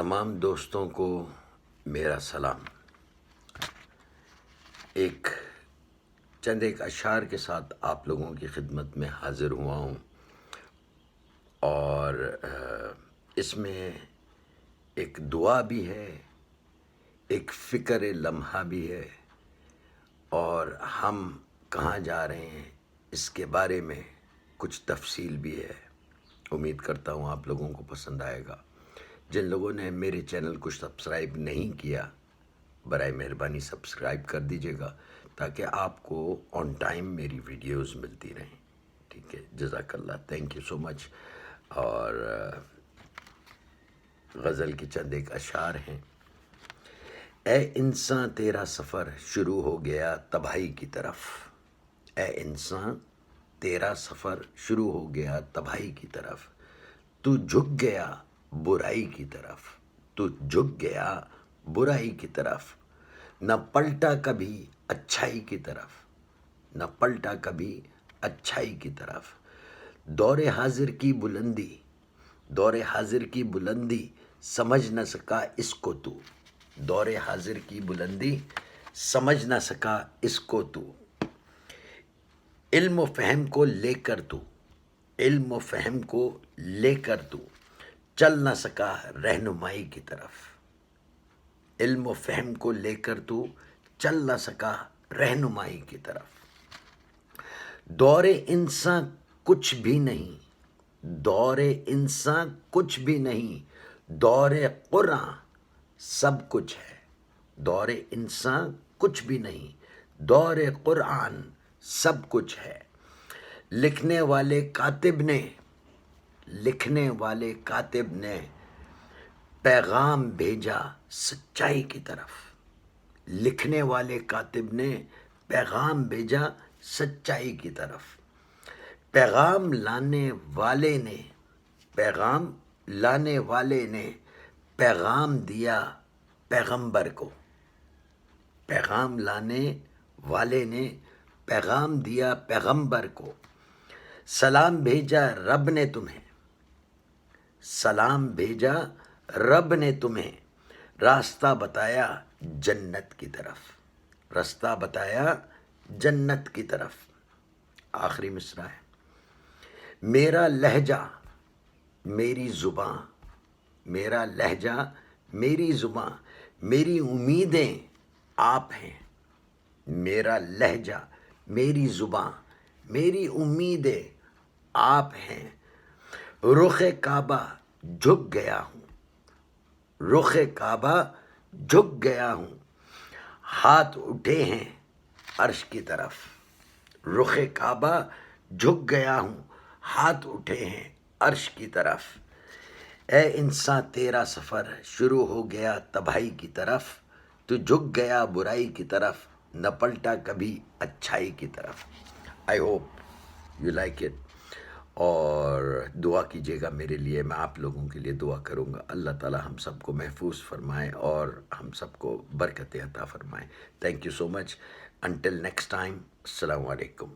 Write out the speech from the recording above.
تمام دوستوں کو میرا سلام۔ چند اشعار کے ساتھ آپ لوگوں کی خدمت میں حاضر ہوا ہوں، اور اس میں ایک دعا بھی ہے، ایک فکر لمحہ بھی ہے، اور ہم کہاں جا رہے ہیں اس کے بارے میں کچھ تفصیل بھی ہے۔ امید کرتا ہوں آپ لوگوں کو پسند آئے گا۔ جن لوگوں نے میرے چینل کو سبسکرائب نہیں کیا، برائے مہربانی سبسکرائب کر دیجیے گا تاکہ آپ کو آن ٹائم میری ویڈیوز ملتی رہیں۔ ٹھیک ہے، جزاک اللہ، تھینک یو سو مچ۔ اور غزل کی چند ایک اشعار ہیں۔ اے انسان تیرا سفر شروع ہو گیا تباہی کی طرف، اے انسان تیرا سفر شروع ہو گیا تباہی کی طرف، تو جھک گیا برائی کی طرف، تو جھک گیا برائی کی طرف، نہ پلٹا کبھی اچھائی کی طرف، نہ پلٹا کبھی اچھائی کی طرف۔ دور حاضر کی بلندی، دور حاضر کی بلندی سمجھ نہ سکا اس کو تو، دور حاضر کی بلندی سمجھ نہ سکا اس کو تو، علم و فہم کو لے کر تو، علم و فہم کو لے کر تو چل نہ سکا رہنمائی کی طرف، علم و فہم کو لے کر تو چل نہ سکا رہنمائی کی طرف۔ دور انسان کچھ بھی نہیں، دور انسان کچھ بھی نہیں، دور قرآن سب کچھ ہے، دور انسان کچھ بھی نہیں، دور قرآن سب کچھ ہے۔ لکھنے والے کاتب نے، لکھنے والے کاتب نے پیغام بھیجا سچائی کی طرف، لکھنے والے کاتب نے پیغام بھیجا سچائی کی طرف۔ پیغام لانے والے نے، پیغام لانے والے نے پیغام دیا پیغمبر کو، پیغام لانے والے نے پیغام دیا پیغمبر کو۔ سلام بھیجا رب نے تمہیں، سلام بھیجا رب نے تمہیں، راستہ بتایا جنت کی طرف، راستہ بتایا جنت کی طرف۔ آخری مصرع ہے۔ میرا لہجہ میری زباں، میرا لہجہ میری زباں، میری امیدیں آپ ہیں، میرا لہجہ میری زباں، میری امیدیں آپ ہیں۔ رخ کعبہ جھک گیا ہوں، رخ کعبہ جھک گیا ہوں، ہاتھ اٹھے ہیں عرش کی طرف، رخ کعبہ جھک گیا ہوں، ہاتھ اٹھے ہیں عرش کی طرف۔ اے انسان تیرا سفر شروع ہو گیا تباہی کی طرف، تو جھک گیا برائی کی طرف، نہ پلٹا کبھی اچھائی کی طرف۔ I hope you like it, اور دعا کیجیے گا میرے لیے، میں آپ لوگوں کے لیے دعا کروں گا۔ اللہ تعالی ہم سب کو محفوظ فرمائے اور ہم سب کو برکت عطا فرمائے۔ Thank you so much, until next time, السلام علیکم۔